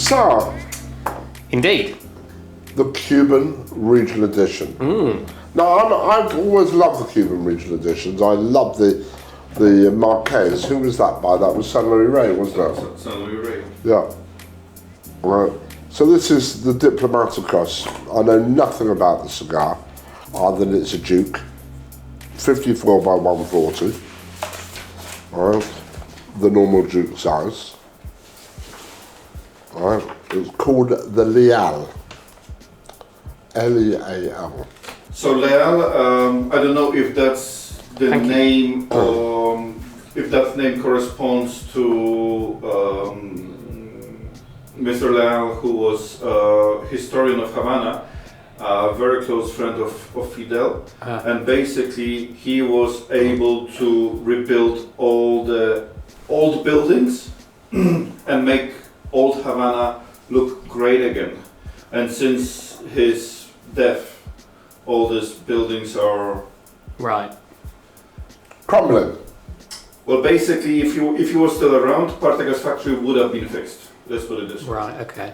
So, Indeed. the Cuban Regional Edition. Now, I've always loved the Cuban Regional Editions. I love the Marquez. Who was that by? That was San Luis Rey, wasn't it? San Luis Rey. Yeah. Right. So this is the Diplomaticos. I know nothing about the cigar, other than it's a Duke. 54 by 140. Right. The normal Duke size. Right. It's called the Leal. Leal. So Leal, I don't know if that's the Thank you. name, if that name corresponds to Mr. Leal, who was historian of Havana, a very close friend of Fidel, and basically he was able to rebuild all the old buildings and make Old Havana look great again. And since his death, all these buildings are Right. Crumbling. well. Basically, if you were still around, Partagas factory would have been fixed. Let's put it this way. Right, okay.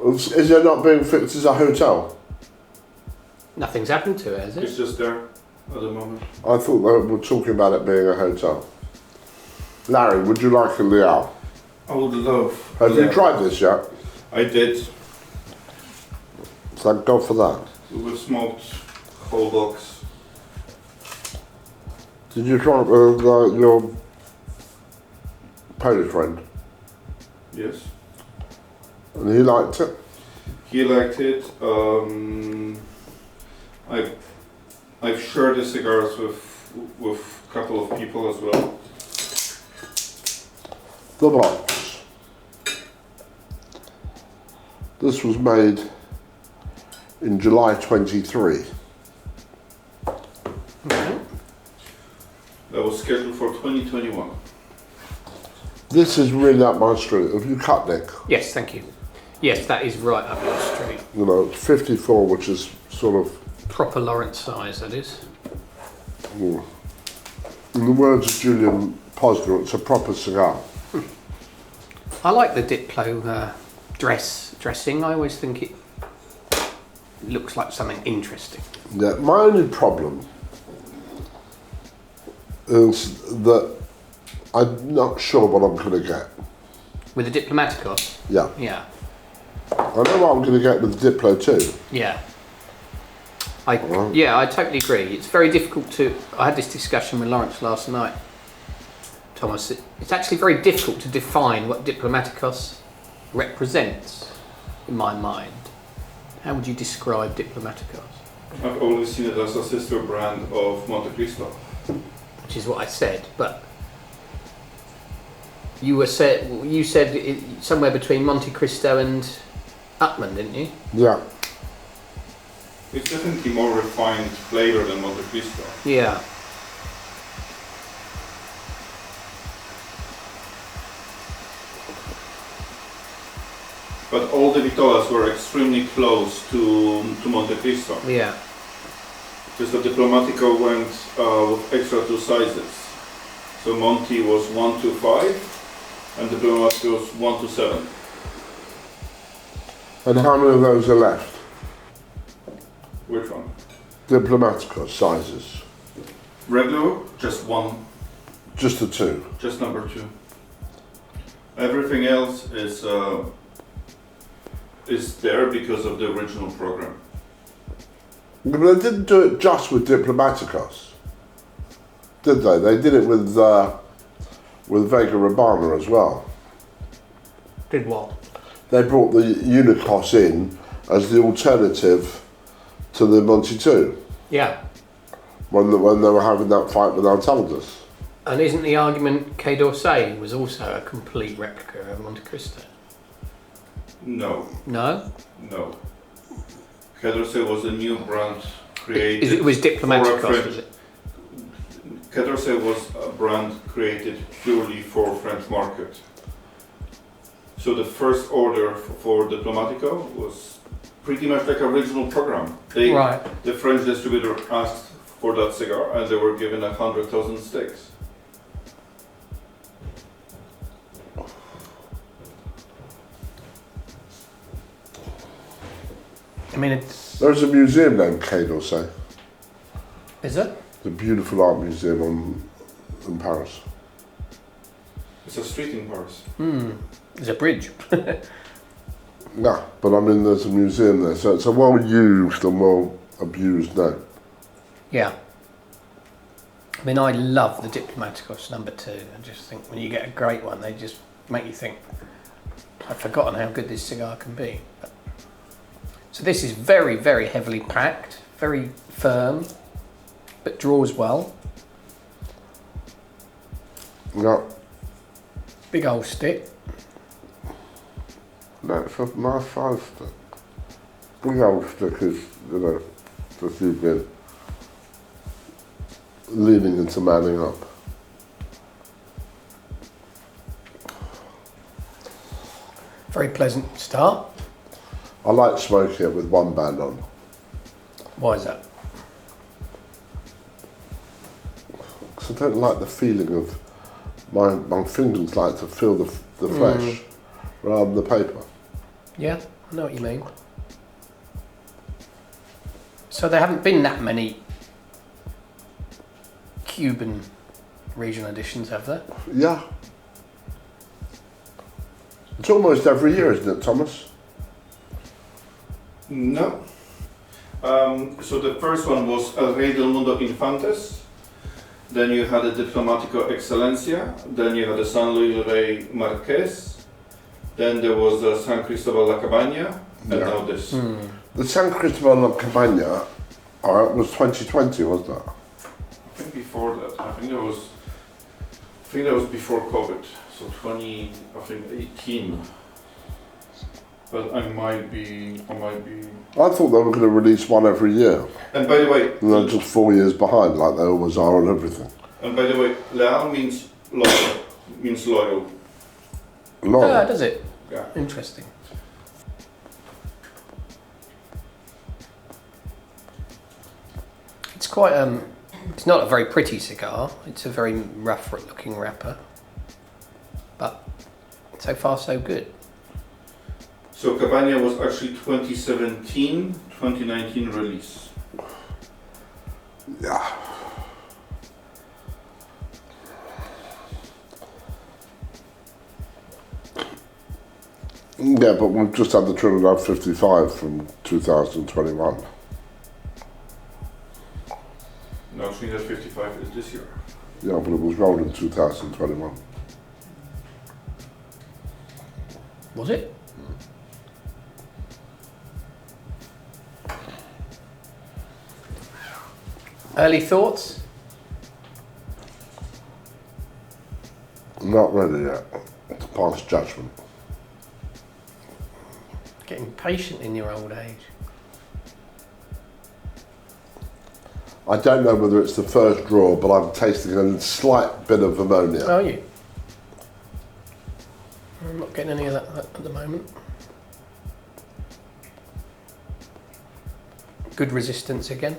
Is it not being fixed as a hotel? Nothing's happened to it, has It's it? just there at the moment. I thought they were talking about it being a hotel. Larry, would you like a Leal? I would love. Have you tried this yet? I did. Thank God for that. We smoked whole box. Did you try it with your Polish friend? Yes. And he liked it? He liked it. I've shared the cigars with a couple of people as well. The box. This was made in July 23. Okay. That was scheduled for 2021. This is really up my street. Have you cut, Nick? Yes, thank you. Yes, that is right up your street. You know, it's 54, which is sort of, Proper Laurence size, that is. in the words of Julian Posner, it's a proper cigar. I like the Diplo dressing. I always think it looks like something interesting. Yeah, my only problem is that I'm not sure what I'm going to get. With the Diplomaticos? Yeah, Yeah. I know what I'm going to get with the Diplo too. Yeah. I totally agree. It's very difficult to. I had this discussion with Laurence last night, Thomas. It's actually very difficult to define what Diplomaticos represents, in my mind. How would you describe Diplomaticos? I've always seen it as a sister brand of Monte Cristo. Which is what I said, but you said it, somewhere between Monte Cristo and Upman, didn't you? Yeah, It's definitely more refined flavor than Monte Cristo. Yeah. But all the Vitolas were extremely close to Monte Cristo. Yeah. Just the Diplomatico went with extra two sizes. So Monte was 1 to 5 and Diplomatico was 1 to 7. and how many of those are left? Which one? Diplomaticos sizes. Regular, just one, Just the two. just number 2. Everything else is there because of the original program. But they didn't do it just with Diplomaticos, did they? They did it with Vega Urbana as well. Did what? They brought the Unicos in as the alternative to the Monte 2 Yeah. when they were having that fight with Altaldas. And isn't the argument Quai d'Orsay was also a complete replica of Monte Cristo? No, No? no. Kedrose was a new brand created. It was for a Diplomaticos, French- was it? Kedrose was a brand created purely for French market. So the first order for Diplomatico was pretty much like original program. Right. The French distributor asked for that cigar and they were given 100,000 sticks. I mean, it's... There's a museum named Quai d'Orsay. Is it? The beautiful art museum in Paris. It's a street in Paris. There's a bridge. No, but I mean, there's a museum there, so it's a well-used and well-abused name. Yeah. I mean, I love the Diplomaticos number 2. I just think when you get a great one, they just make you think, I've forgotten how good this cigar can be. So this is very, very heavily packed, very firm, but draws well. Yeah. Big old stick. No, it's a nice size stick. Big old stick is, you know, just you've been leaning into manning up. Very pleasant start. I like smoking it with one band on. Why is that? Because I don't like the feeling of my fingers like to feel the flesh rather than the paper. Yeah, I know what you mean. So there haven't been that many Cuban regional editions, have there? Yeah. It's almost every year, isn't it, Thomas? No. So the first one was El Rey del Mundo Infantes. Then you had the Diplomatico Excelencia. Then you had the San Luis Rey Marqués. Then there was the San Cristobal La Cabaña. And now this. The San Cristobal La Cabaña was 2020, wasn't it? I think before that. I think that was before COVID. So 18. But I might be. I thought they were going to release one every year. And by the way, And they're just 4 years behind, like they always are on everything. And by the way, Leal means loyal. Loyal. Loyal. Does it? Yeah. Interesting. It's quite it's not a very pretty cigar. It's a very rough looking wrapper. But so far so good. So Cabaña was actually 2017, 2019 release. Yeah. Yeah, but we've just had the Trinidad 55 from 2021. No, Trinidad 55 is this year. Yeah, but it was rolled in 2021. Was it? Early thoughts? Not ready yet to pass judgment. Getting patient in your old age. I don't know whether it's the first draw, but I'm tasting a slight bit of ammonia. Are you? I'm not getting any of that at the moment. Good resistance again.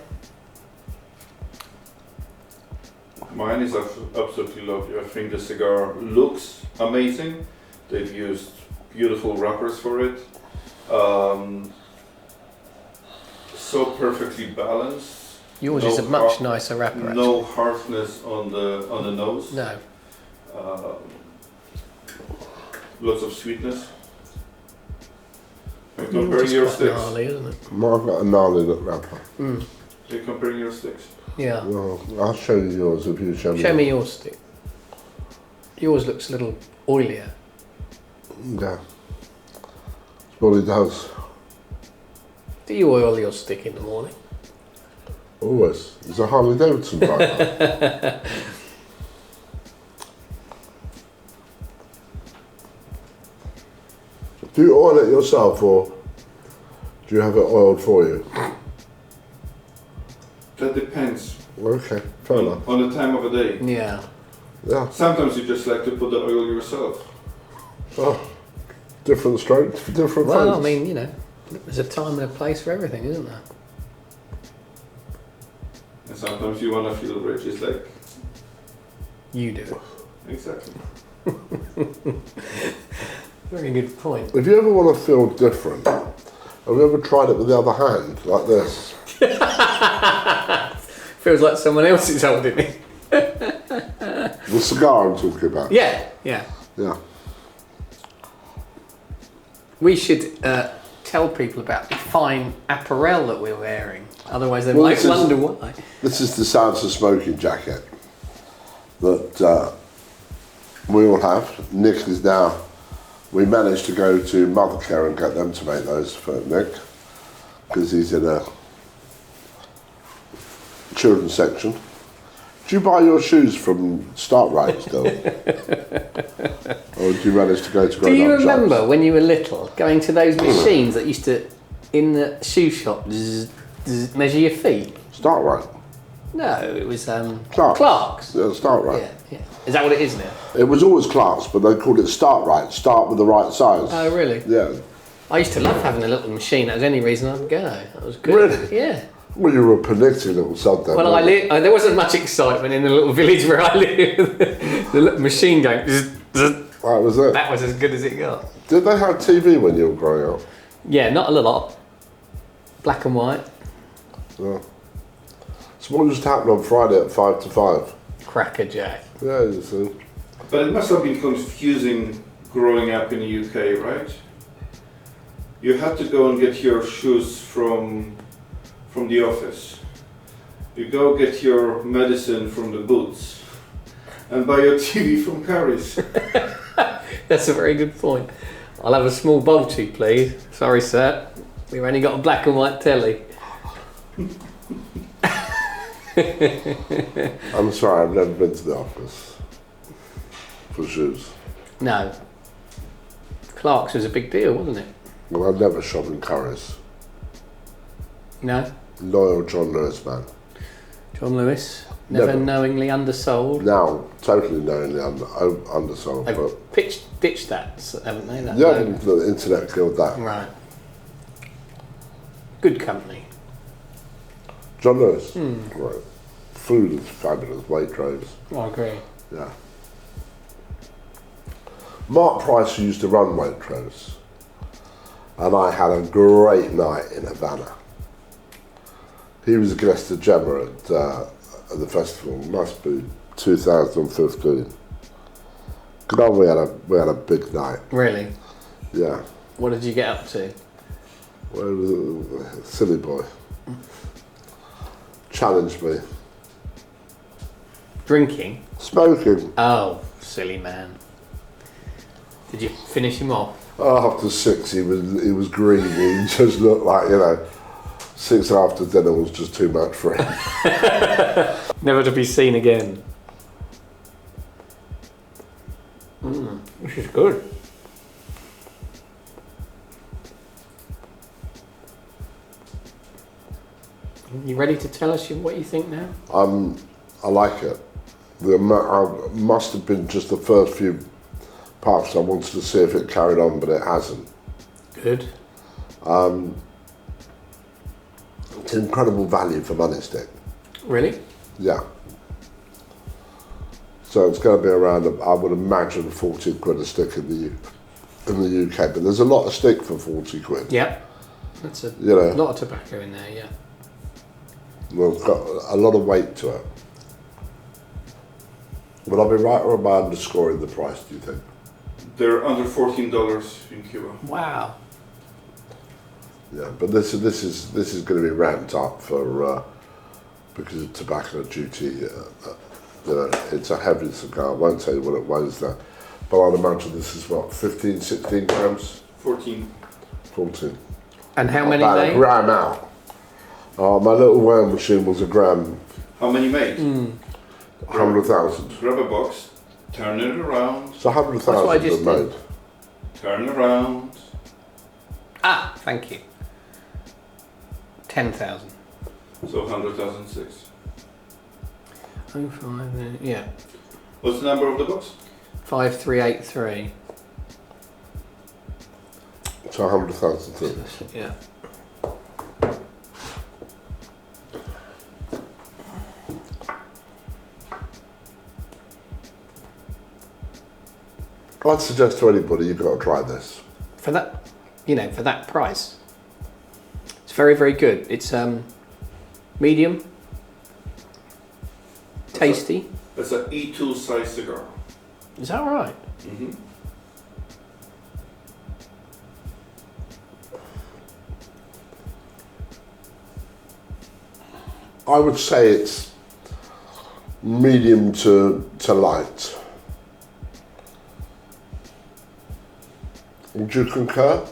Mine is absolutely lovely. I think the cigar looks amazing. They've used beautiful wrappers for it. So perfectly balanced. Yours is a much nicer wrapper. No harshness on the nose. No. Lots of sweetness. And comparing your sticks. Gnarly, isn't it? I've got a gnarly look wrapper. You're comparing your sticks. Yeah. Well, I'll show you yours if you show me. Show me your stick. Yours looks a little oilier. Yeah. That's what he does. Do you oil your stick in the morning? Always. He's a Harley Davidson driver. Do you oil it yourself or do you have it oiled for you? That depends Okay, fair enough. on the time of the day. Yeah. Yeah. Sometimes you just like to put the oil yourself. Oh, different strokes for different Well, folks. I mean, you know, there's a time and a place for everything, isn't there? And sometimes you want to feel rich. It's like, You do. exactly. Very good point. If you ever want to feel different, Have you ever tried it with the other hand, like this? Feels like someone else is holding it. The cigar I'm talking about. Yeah. Yeah. We should tell people about the fine apparel that we're wearing. Otherwise, they might wonder why. This is the Sounds of Smoking jacket that we all have. Nick is now. We managed to go to Mothercare and get them to make those for Nick because he's in a children's section. Do you buy your shoes from Startrite still? Or do you manage to go to grown-up Do you remember shops? when you were little going to those machines that used to, in the shoe shop, measure your feet? Startrite. No, it was Clark's. Clark's. Yeah, Startrite. Yeah. Is that what it is now? It was always Clark's, but they called it Startrite. Start with the right size. Oh, really? Yeah. I used to love having a little machine. That was the only reason I'd go. That was good. Really? Yeah. Well, you were a pernicious little sod then. Well, there wasn't much excitement in the little village where I lived. The little machine going. That was it. That was as good as it got. Did they have TV when you were growing up? Yeah, not a lot. Black and white. Yeah. So what used to happen on Friday at 5 to 5? Crackerjack. Yeah, you see. But it must have been confusing growing up in the UK, right? You had to go and get your shoes from the office. You go get your medicine from the Boots and buy your TV from Curry's. That's a very good point. I'll have a small Balti, please. Sorry, sir. We've only got a black and white telly. I'm sorry, I've never been to the office for shoes. No. Clark's was a big deal, wasn't it? Well, I never shop in Curry's. No. Loyal John Lewis man. John Lewis, never knowingly undersold. Now, totally knowingly undersold. They've But ditched that, haven't they? That yeah, logo? the internet killed that. Right. Good company. John Lewis. Right. Food is fabulous. Waitrose. I agree. Yeah. Mark Price used to run Waitrose, and I had a great night in Havana. He was a guest of Gemma at the festival. Must be 2015. God, we had a big night. Really? Yeah. What did you get up to? Well, it was a silly boy. Challenged me. Drinking? Smoking. Oh, silly man. Did you finish him off? After 6, he was green. He just looked like, 6 after dinner was just too much for him. Never to be seen again. This is good. You ready to tell us what you think now? I like it. I must have been just the first few puffs. I wanted to see if it carried on, but it hasn't. Good. It's an incredible value for money stick. Really? Yeah. So it's going to be around, I would imagine, 40 quid a stick in the UK. But there's a lot of stick for 40 quid. Yep. That's a You know. lot of tobacco in there, yeah. Well, it's got a lot of weight to it. Would I be right, or am I underscoring the price, do you think? They're under $14 in Cuba. Wow. Yeah, but this is going to be ramped up for because of tobacco duty. It's a heavy cigar. I won't tell you what it weighs there, but I'd imagine this is what, 15, 16 grams? 14. 14. And how many About a made? gram out. My little weighing machine was a gram, How many made? 100,000. Grab a box, turn it around, So That's what I 100,000 just are made. turn around. Ah, thank you. 10,000. So 100,006. Oh, five, yeah. What's the number of the box? 5383. So 100,000 things. Yeah. I'd suggest to anybody, you've got to try this. For that, for that price. very, very good. It's medium, tasty. That's an E2 size cigar. Is that right? Mm-hmm. I would say it's medium to light. Would you concur?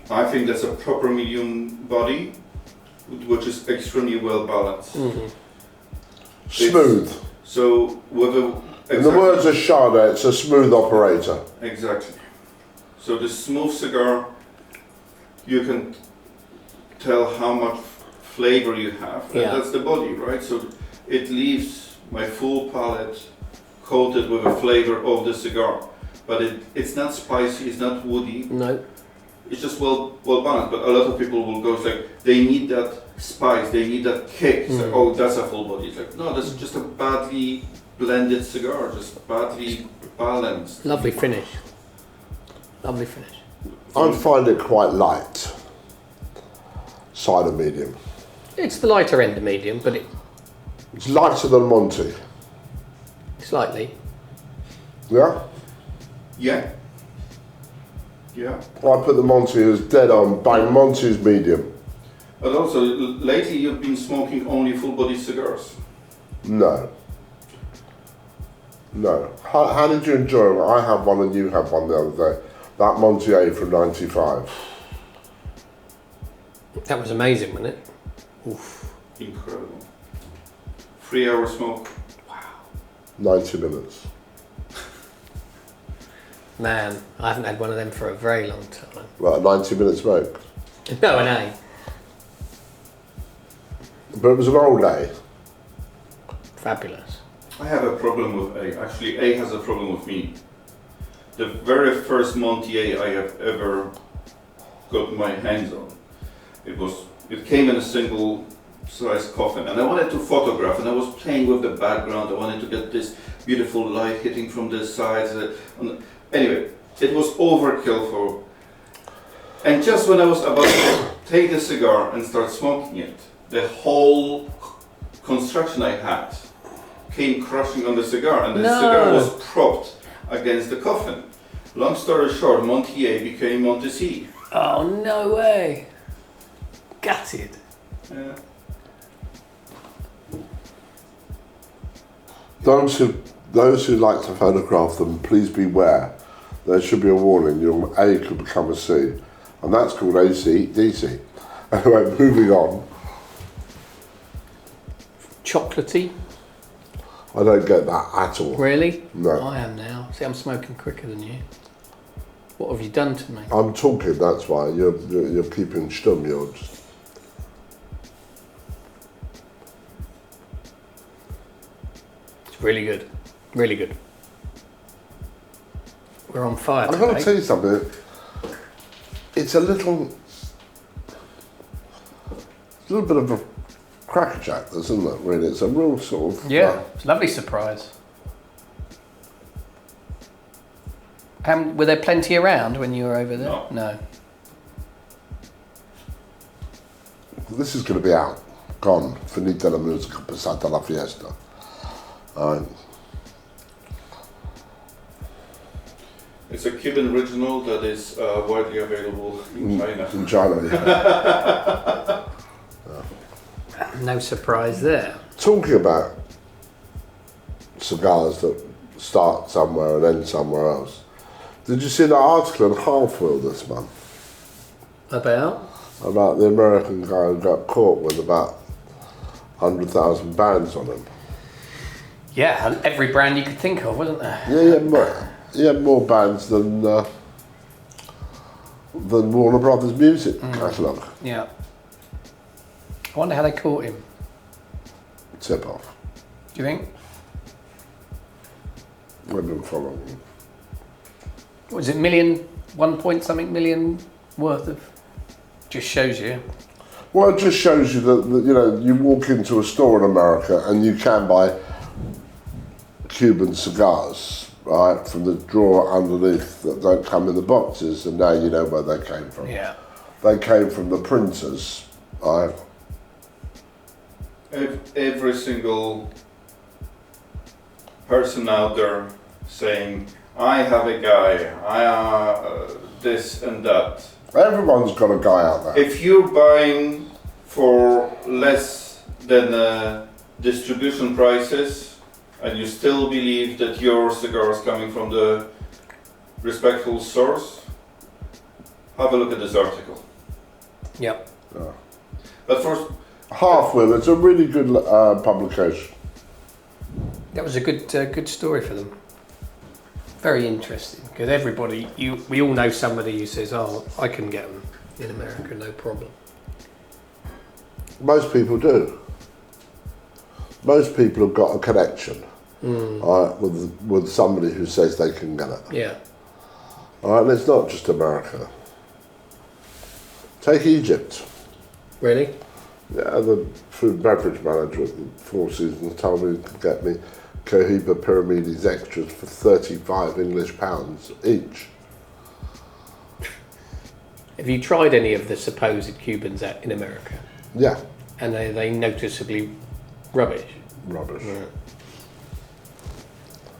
I think that's a proper medium body, which is extremely well balanced. Mm-hmm. Smooth. So with a In the words of Sade, it's a smooth operator. exactly. So the smooth cigar, you can tell how much flavor you have, and Yeah. that's the body, right? So it leaves my full palate coated with a flavor of the cigar, but it's not spicy, it's not woody. No. It's just well balanced. But a lot of people will go, it's like they need that spice, they need that kick. It's like, oh, that's a full body. It's like, no, that's just a badly blended cigar, just badly balanced. Lovely finish. Lovely finish. I'd find it quite light. Side of medium. It's the lighter end of medium, but It's lighter than Monty. slightly. Yeah? Yeah. Yeah. I put the Monty as dead on. Bang, Monty's medium. But also, lately you've been smoking only full body cigars. No. No. How did you enjoy it? I had one and you had one the other day. That Montier from 95. That was amazing, wasn't it? Oof. Incredible. 3 hour smoke. 90 minutes. Man, I haven't had one of them for a very long time. Right, a 90-minute smoke. No, an A. But it was an old A. Fabulous. I have a problem with A. Actually, A has a problem with me. The very first Montier I have ever got my hands on, it came in a single size coffin, and I wanted to photograph, and I was playing with the background. I wanted to get this beautiful light hitting from the sides. Anyway, it was overkill for. And just when I was about to take the cigar and start smoking it, the whole construction I had came crushing on the cigar, and the cigar was propped against the coffin. Long story short, Montier became Montesi. Oh, no way. Gutted. Yeah. Those who like to photograph them, please beware. There should be a warning. Your A could become a C. And that's called AC, DC. Anyway, moving on. Chocolatey. I don't get that at all. Really? No. I am now. See, I'm smoking quicker than you. What have you done to me? I'm talking, that's why. You're keeping stum. You're just... It's really good. Really good. We're on fire I'm going to today. tell you something. It's a little bit of a crackerjack, isn't it, really? It's a real sort of... Yeah, it's a lovely surprise. Were there plenty around when you were over there? No. This is going to be out. Gone. Finita la musica, passata la fiesta. It's a Cuban original that is widely available in China. In China, yeah. No surprise there. Talking about cigars that start somewhere and end somewhere else. Did you see that article in Halfwheel this month About? about the American guy who got caught with about 100,000 bands on him? Yeah, every brand you could think of, wasn't there? Yeah, he had more bands than Warner Brothers music catalogue. Yeah. I wonder how they caught him. Tip off. Do you think? We've been following him. What is it, 1 point something million worth of? Just shows you. Well, it just shows you that you walk into a store in America and you can buy Cuban cigars right, from the drawer underneath that don't come in the boxes, and now you know where they came from. Yeah. They came from the printers, right? Every single person out there saying, I have a guy, this and that. Everyone's got a guy out there. If you're buying for less than distribution prices and you still believe that your cigar is coming from the respectful source, have a look at this article. Yep. Yeah. But first, Half Wheel, it's a really good publication. That was a good story for them. Very interesting, because everybody, we all know somebody who says, "Oh, I can get them in America, no problem." Most people do. Most people have got a connection with somebody who says they can get it. Yeah. All right, and it's not just America. Take Egypt. Really? Yeah, the food and beverage manager at the Four Seasons told me to get me Cohiba Pyramides extras for 35 English pounds each. Have you tried any of the supposed Cubans in America? Yeah. And are they noticeably rubbish? Rubbish. Right.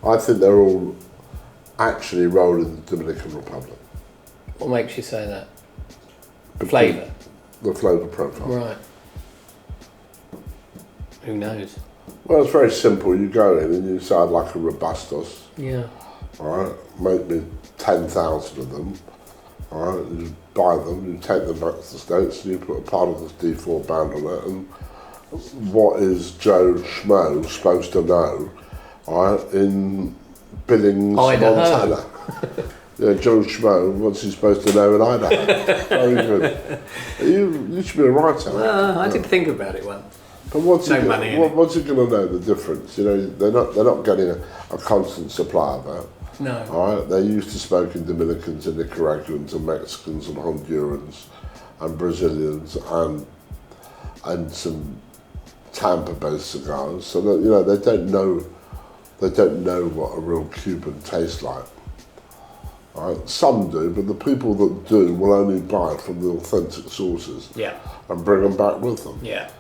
I think they're all actually rolled in the Dominican Republic. What makes you say that? Flavour? The flavour profile. Right. Who knows? Well, it's very simple. You go in and you say, I'd like a Robustos. Yeah. All right, make me 10,000 of them. All right, you buy them, you take them back to the States, and you put a part of this D4 band on it. And what is Joe Schmo supposed to know? All right, in Billings, Idaho. Montana. Yeah, Joe Schmo, what's he supposed to know in Idaho? Very good. You should be a writer. Well, I did think about it once. But what's No he money in it. what's he going to know the difference? You know, they're not getting a constant supply of that. No. All right, they're used to smoking Dominicans and Nicaraguans and Mexicans and Hondurans and Brazilians and some Tampa-based cigars. So that, you know, they don't know what a real Cuban tastes like. All right, some do, but the people that do will only buy from the authentic sources. Yeah. And bring them back with them. Yeah.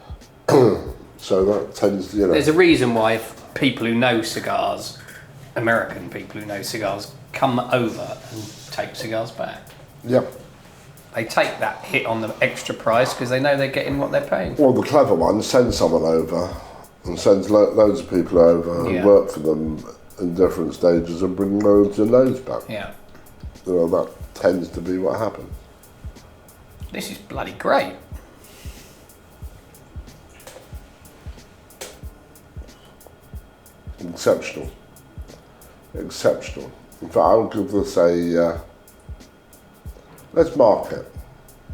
So that tends to, you know. There's a reason why people who know cigars, American people who know cigars, come over and take cigars back. Yep. They take that hit on the extra price because they know they're getting what they're paying. Well, the clever ones send someone over and sends loads of people over and work for them in different stages and bring loads and loads back. Yeah. You know, that tends to be what happens. This is bloody great. Exceptional. Exceptional. In fact, I'll give this a... let's mark it.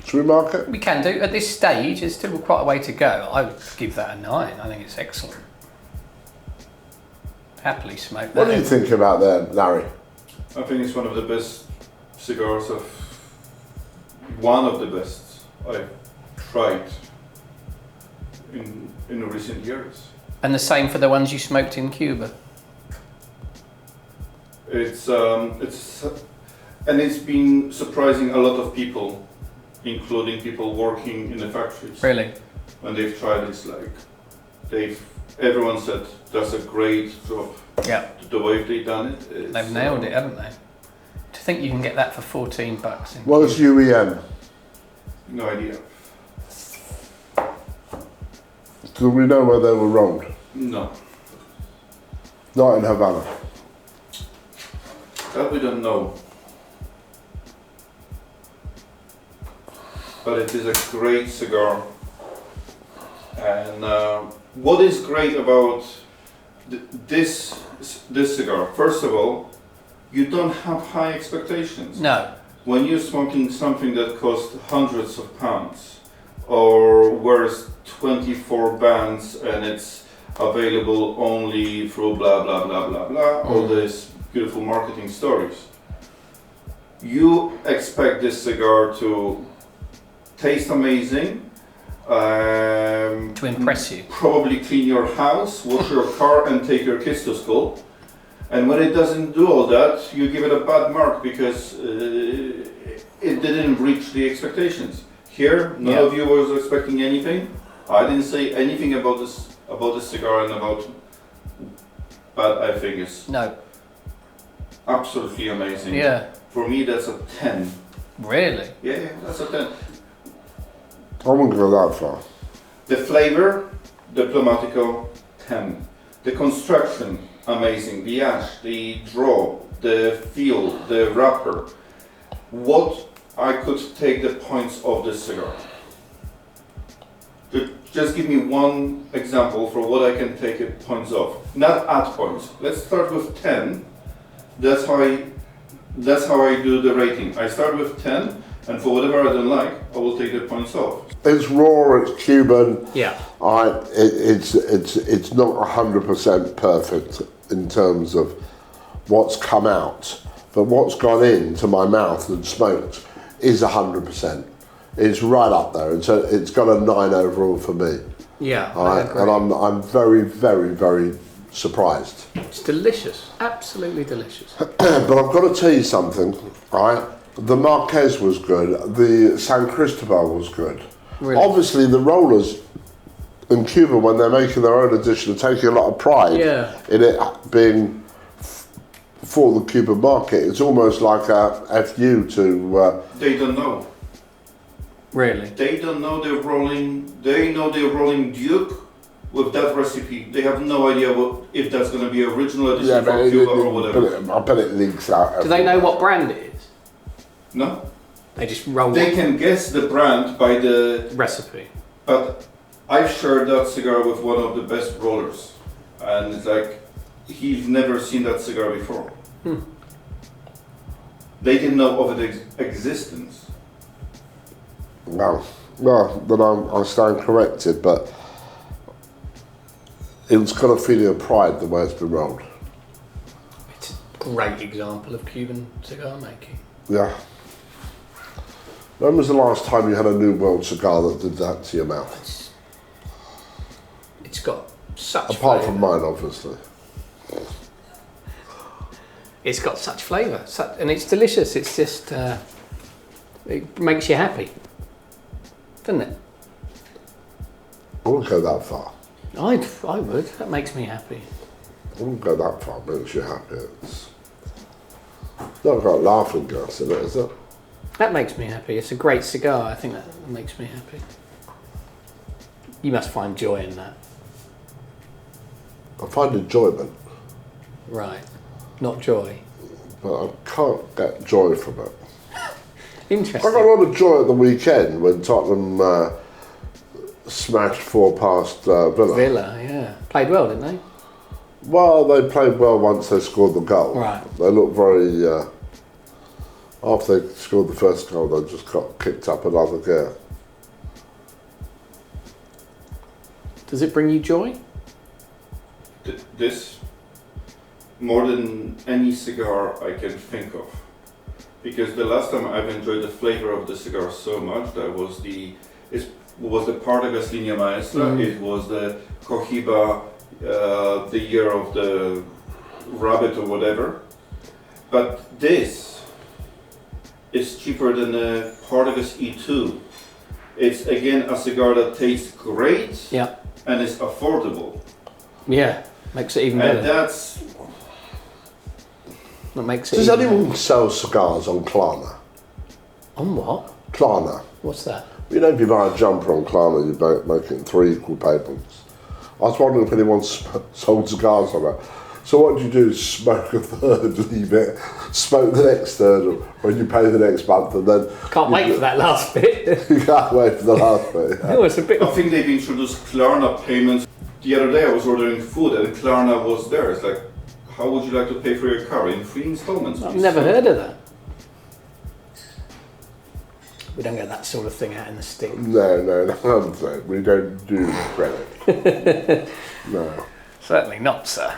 Should we mark it? We can do. At this stage, there's still quite a way to go. I would give that a 9. I think it's excellent. Happily smoke that. What do you think about that, Larry? I think it's one of the best cigars one of the best I've tried in recent years. And the same for the ones you smoked in Cuba. It's been surprising a lot of people, including people working in the factories. Really? When they've tried, it's like everyone said that's a great job. Yeah. The way they've done it. They've nailed it, haven't they? To think you can get that for $14. What is UEN? No idea. Do we know where they were rolled? No. Not in Havana. That we don't know. But it is a great cigar. And what is great about this cigar? First of all, you don't have high expectations. No. When you're smoking something that costs hundreds of pounds or wears 24 bands and it's available only through blah blah blah blah blah, all these beautiful marketing stories, you expect this cigar to taste amazing, to impress you, probably clean your house, wash your car and take your kids to school, And when it doesn't do all that, you give it a bad mark because it didn't reach the expectations. Here, none of you was expecting anything. I didn't say anything about this cigar and about, but I think it's absolutely amazing. Yeah. For me, that's a 10. Really? Yeah, that's a 10. I wouldn't go that far. The flavor, Diplomatico, 10. The construction, amazing. The ash, the draw, the feel, the wrapper. What I could take the points of this cigar. Just give me one example for what I can take it points off. Not at points. Let's start with 10. That's how I do the rating. I start with 10, and for whatever I don't like, I will take the points off. It's raw, it's Cuban. Yeah. It's not 100% perfect in terms of what's come out, but what's gone into my mouth and smoked is 100%. It's right up there. It's got a 9 overall for me. Yeah. And I'm very, very, very surprised. It's delicious. Absolutely delicious. But I've got to tell you something, right? The Marquez was good. The San Cristobal was good. Really? Obviously, the rollers in Cuba, when they're making their own edition, are taking a lot of pride in it being for the Cuban market. It's almost like a FU to... They don't know. Really? They don't know they're rolling. They know they're rolling Duke with that recipe. They have no idea if that's going to be original edition from Cuba or whatever. I bet it leaks out. Do they know what brand it is? No. They just roll They can guess the brand by the recipe. But I've shared that cigar with one of the best rollers, and it's like he's never seen that cigar before. They didn't know of its existence. No, then I stand corrected, but it's got a feeling of pride the way it's been rolled. It's a great example of Cuban cigar making. Yeah. When was the last time you had a New World cigar that did that to your mouth? It's got such Apart flavour. from mine, obviously. It's got such flavour, and it's delicious. It's just, it makes you happy, doesn't it? I wouldn't go that far. I would. That makes me happy. I wouldn't go that far. It makes you happy. It's not got laughing gas in it, is it? That makes me happy. It's a great cigar. I think that makes me happy. You must find joy in that. I find enjoyment. Right. Not joy. But I can't get joy from it. Interesting. I got a lot of joy at the weekend when Tottenham smashed 4 past Villa. Villa, yeah. Played well, didn't they? Well, they played well once they scored the goal. Right. They looked very... after they scored the first goal, they just got kicked up another gear. Does it bring you joy? This, more than any cigar I can think of. Because the last time I've enjoyed the flavor of the cigar so much, that was the Partagas Linea Maestra, it was the Cohiba, the year of the rabbit or whatever. But this is cheaper than the Partagas E2. It's again a cigar that tastes great and is affordable. Yeah, makes it even And better. that's... That makes it Does even anyone better. sell cigars on Klarna? On what? Klarna. What's that? You know, if you buy a jumper on Klarna, you make it in 3 equal payments. I was wondering if anyone sold cigars on that. So what do you do? Smoke a third, leave it, smoke the next third when you pay the next month, and then... Can't wait for that last bit. You can't wait for the last bit. Yeah. Oh, it's a bit... I think they've introduced Klarna payments. The other day I was ordering food and Klarna was there. It's like, how would you like to pay for your car? In 3 installments, I've please? never heard of that. We don't get that sort of thing out in the States. No, we don't do credit. No. Certainly not, sir.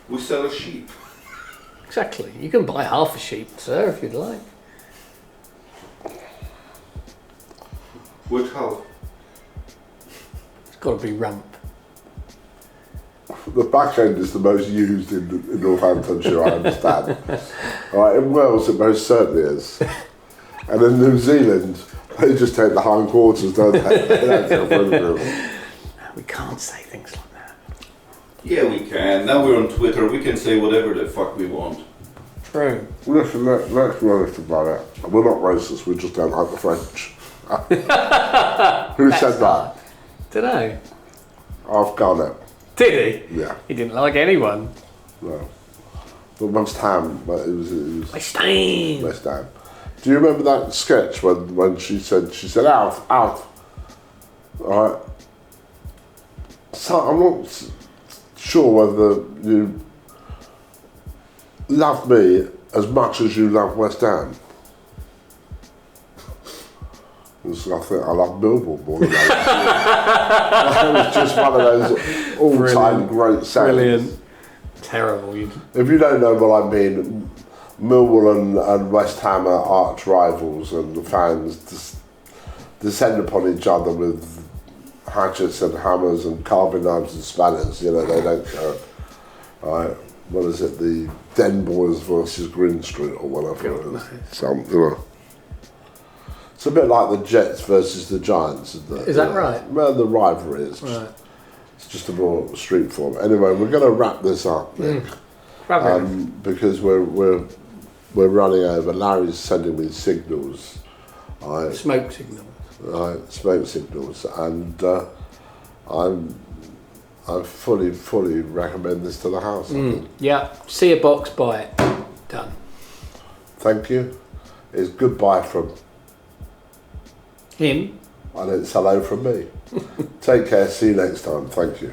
We sell a sheep. Exactly. You can buy half a sheep, sir, if you'd like. Which half? It's got to be rump. the back end is the most used in Northamptonshire, I understand. Right, in Wales it most certainly is. And in New Zealand, they just take the hindquarters, don't they? They don't take the front of them. We can't say things like that. Yeah, we can. Now we're on Twitter. We can say whatever the fuck we want. True. Listen, let's be honest about it. We're not racist, we just don't like the French. Who said that? Dunno. I've got it. Did he? Yeah, He didn't like anyone. no. But West Ham, but it was West Ham. West Ham. Do you remember that sketch when she said out? Alright. So I'm not sure whether you love me as much as you love West Ham. I think I love Millwall more than that. It was just one of those all-time great sayings. Brilliant. Terrible. If you don't know what I mean, Millwall and West Ham are arch rivals, and the fans descend upon each other with hatchets and hammers and carving knives and spanners. You know, they don't care. Right? What is it? The Den Boys versus Green Street or whatever it is. Something, you know. It's a bit like the Jets versus the Giants, isn't it? Is that right? Well, the rivalry is. Right. It's just a more street form. Anyway, we're going to wrap this up, Nick, because we're running over. Larry's sending me signals. Smoke signal. Smoke signals, and I fully recommend this to the house. I think. Yeah. See a box, buy it. Done. Thank you. It's goodbye from Him. and it's hello from me. Take care. See you next time. Thank you.